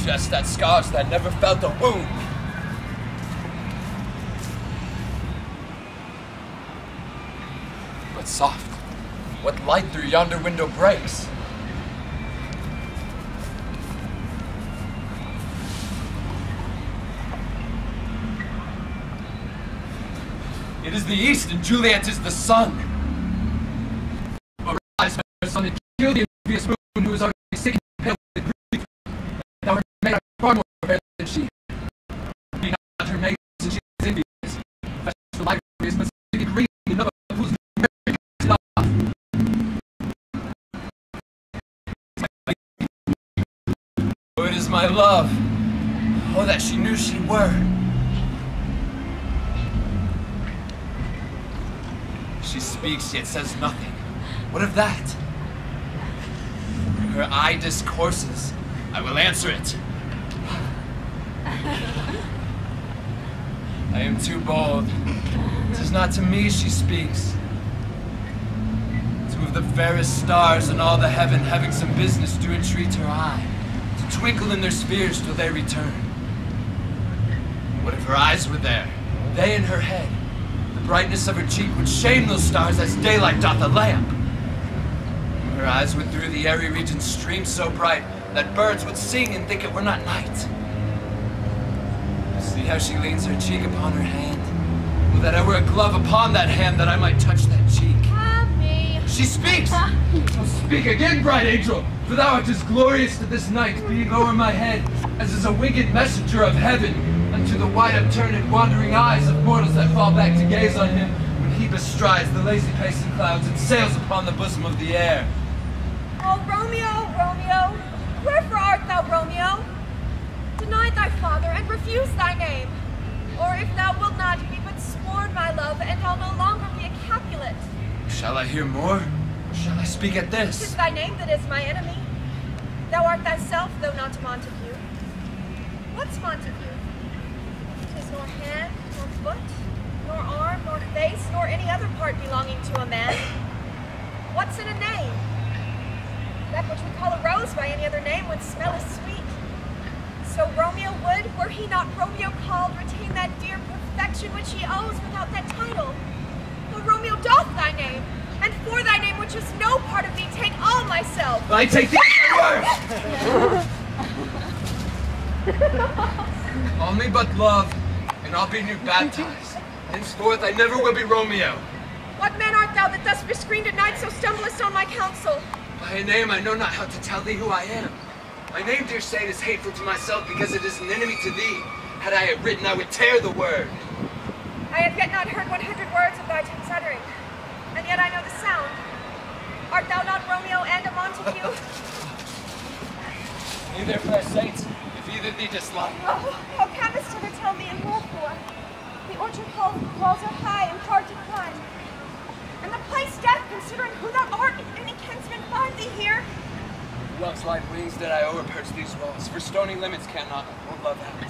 jest at scars that never felt a wound. But soft, what light through yonder window breaks? It is the east, and Juliet is the sun. Arise, my son, and kill the envious moon who is already sick and pale with grief. Thou art made far more fair than she. Be not her maid, since she is envious. Flesh the light is but city green, and of whose memory is love. Oh, it is my love. Oh, that she knew she were. She speaks, yet says nothing. What of that? Her eye discourses. I will answer it. I am too bold. 'Tis not to me she speaks. Two of the fairest stars in all the heaven, having some business, do entreat her eye, to twinkle in their spheres till they return. What if her eyes were there, they in her head? The brightness of her cheek would shame those stars as daylight doth a lamp. Her eyes would through the airy regions stream so bright that birds would sing and think it were not night. See how she leans her cheek upon her hand? Would that I were a glove upon that hand, that I might touch that cheek. Me. She speaks! Oh, speak again, bright angel, for thou art as glorious to this night, being o'er my head, as is a winged messenger of heaven, unto the wide upturned wandering eyes of mortals that fall back to gaze on him when he bestrides the lazy pacing clouds and sails upon the bosom of the air. Oh, Romeo, Romeo, wherefore art thou, Romeo? Deny thy father and refuse thy name. Or if thou wilt not, be but sworn my love, and I'll no longer be a Capulet. Shall I hear more, or shall I speak at this? 'Tis thy name that is my enemy. Thou art thyself, though not a Montague. What's Montague? 'Tis nor hand, nor foot, nor arm, nor face, nor any other part belonging to a man. What's in a name? That which we call a rose by any other name would smell as sweet. So Romeo would, were he not Romeo called, retain that dear perfection which he owes without that title. Though Romeo doth thy name, and for thy name, which is no part of thee, take all myself. I take the words! Call me but love, and I'll be new baptized. Henceforth I never will be Romeo. What man art thou that thus bescreened at night so stumblest on my counsel? By a name I know not how to tell thee who I am. My name, dear saint, is hateful to myself because it is an enemy to thee. Had I it written, I would tear the word. I have yet not heard 100 words of thy tongue's uttering, and yet I know the sound. Art thou not Romeo and a Montague? Neither, fair saint, if either thee dislike. Oh, how canst thou tell me and wherefore? The orchard walls are high and hard to climb, and the place death, considering who thou art, if any kinsman find thee here. Love's light wings did I overperch these walls, for stony limits cannot hold love out.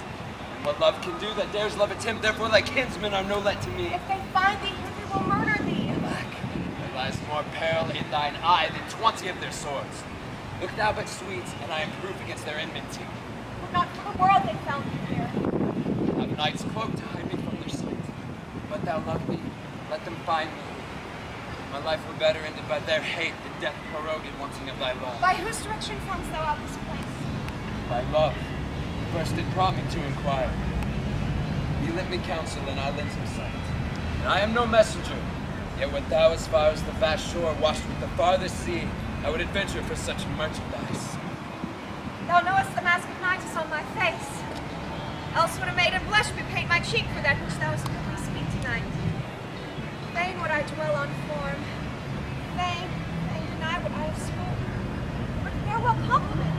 And what love can do that dares love attempt, therefore thy kinsmen are no let to me. If they find thee here, they will murder thee. Alack, there lies more peril in thine eye than 20 of their swords. Look thou but sweet, and I am proof against their enmity. Would not for the world they found thee here. Have night's cloak to hide me from their sight. But thou love me, let them find me. My life were better ended by their hate than death prorogued wanting of thy love. By whose direction formest thou out this place? By love. First it brought me to inquire. He lent me counsel, and I lent him sight. And I am no messenger, yet wert thou as far as the vast shore washed with the farthest sea, I would adventure for such merchandise. Thou knowest the mask of night is on my face. Else would a maiden blush bepaint my cheek for that which thou hast heard me speak tonight. Fain would I dwell on form. Fain deny what I have spoken. But farewell compliment.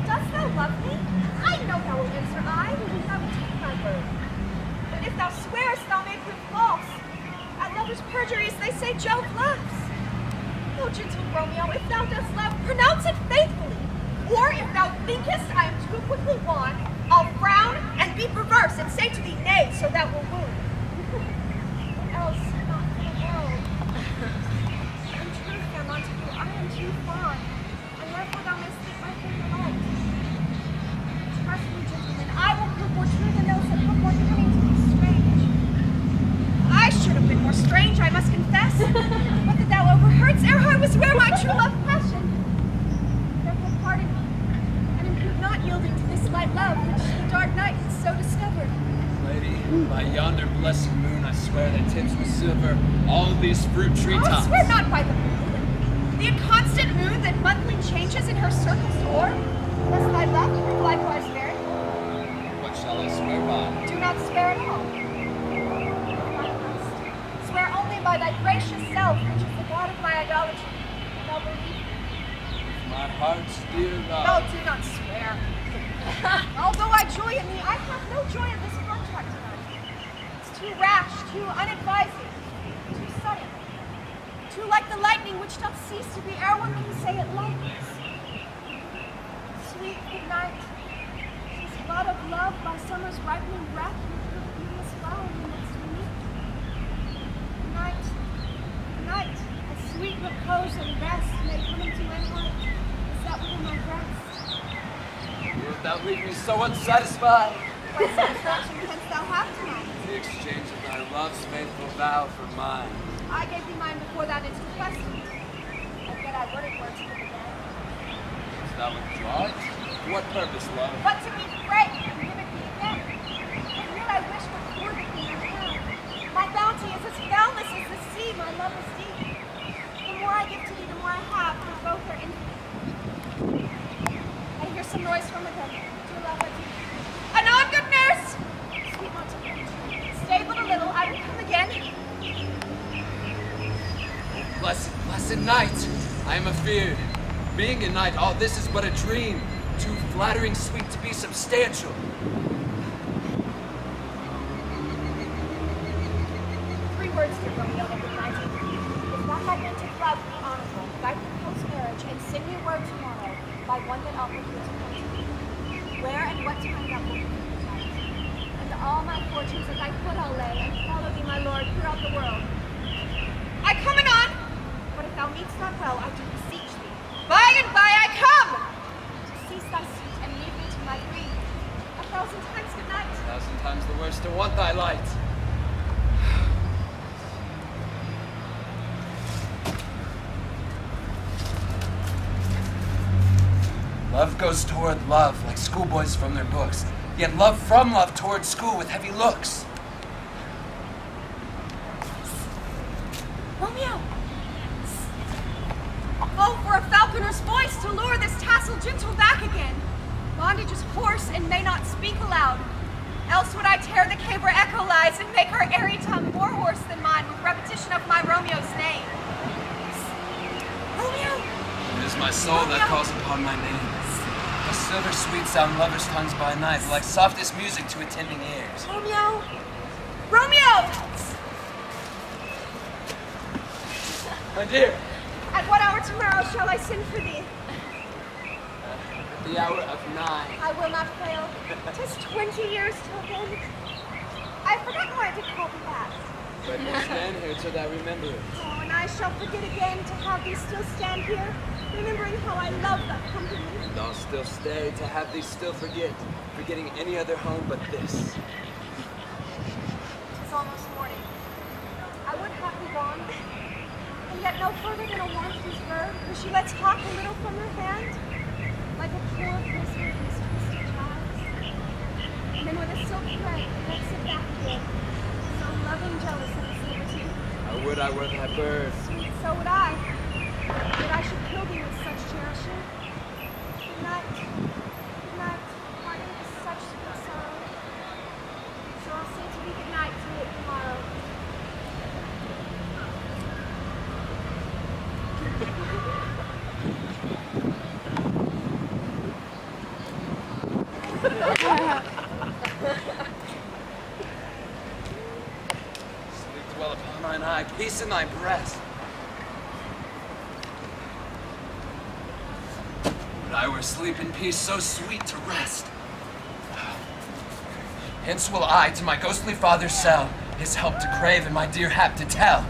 Dost thou love me? I know thou wilt answer aye, and thou wilt take my word. But if thou swearest, thou may prove false. At lovers' perjuries they say Jove laughs. O gentle Romeo, if thou dost love, pronounce it faithfully. Or if thou thinkest I am too quickly won, I'll frown and be perverse and say to thee nay, so thou wilt wound. What else? Not for the world. In truth, fair Montague, I am too fond, and therefore thou mayst think my faith right. yonder blessed moon, I swear, that tints with silver all these fruit treetops. I swear not by the moon. The inconstant moon that monthly changes in her circle's orb. Lest thy love prove likewise very. What shall I swear by? Do not swear at all. Swear only by thy gracious self, which is the God of my idolatry. And I'll believe thee. My heart's dear love. No, do not swear. Although I joy in thee, I have no joy in this contract tonight. It's too rash, too unadvising, too sudden, too like the lightning which doth cease to be ere one can say it lightens. Sweet good night. This bud of love by summer's ripening breath, with her beauteous flower in the midst of me. Good night, good night, as sweet repose and rest may come into my heart, as that within my breast. Wilt thou leave me so unsatisfied? What satisfaction canst thou have tonight? The exchange of thy love's faithful vow for mine. I gave thee mine before thou didst request it. And yet I would it were to give again. Dost thou withdraw it? For what purpose, love? But to be frank and give it thee again. And yet I wish would pour the thee in hand. My bounty is as boundless as the sea, my love is deep. The more I give to thee, the more I have, for both are infinite. I hear some noise from within. Do love I do. Anon, good nurse! Sweet Montague, stay but a little, I will come again. Blessed night! I am afeard. Being a knight, all this is but a dream. Too flattering sweet to be substantial. 3 words, dear Romeo, and good night. If thou had meant to cloud me honorable, thy proposed marriage, and send me word tomorrow by one that offered you to come to me. Where and what time thou wilt be tonight. And all my fortunes at thy foot I'll lay, and follow thee, my lord, throughout the world. I come anon! But if thou meet'st not well, I do beseech thee. By and by I come! To cease thy suit and leave me to my grief. 1,000 times good night. 1,000 times the worse to want thy light. Love goes toward love, like schoolboys from their books. Yet love from love toward school with heavy looks. Romeo! Oh, for a falconer's voice to lure this tassel gentle back again. Bondage is hoarse and may not speak aloud. Else would I tear the caber echo lies and make her airy tongue more hoarse than mine with repetition of my Romeo's name. Romeo! It is my soul Romeo. that calls upon my name. A silver sweet sound lovers' tongues by night, like softest music to attending ears. Romeo! Romeo! My dear! At what hour tomorrow shall I send for thee? At the hour of 9. I will not fail. 'Tis 20 years till then. I forgot why I did call thee back. But we'll stand here till thou remember it. Oh, and I shall forget again to have thee still stand here, remembering how I love thy company. And I'll still stay to have thee still forgetting any other home but this. 'Tis almost morning. I would have thee gone, and yet no further than a wanton's bird, for she lets hop a little from her hand, like a poor prisoner in his twisted jaws. And then with a silk thread, lets it back again, so loving jealous of his liberty. I would I were thy bird. Sweet, so would I, that I should kill thee with such cherishing. Good night, good night, parting is such sweet sorrow. So I'll say to thee good night till it tomorrow. Sleep dwell upon thine eye, peace in thy breast. Would I were asleep in peace, so sweet to rest. Hence will I to my ghostly father's cell his help to crave and my dear hap to tell.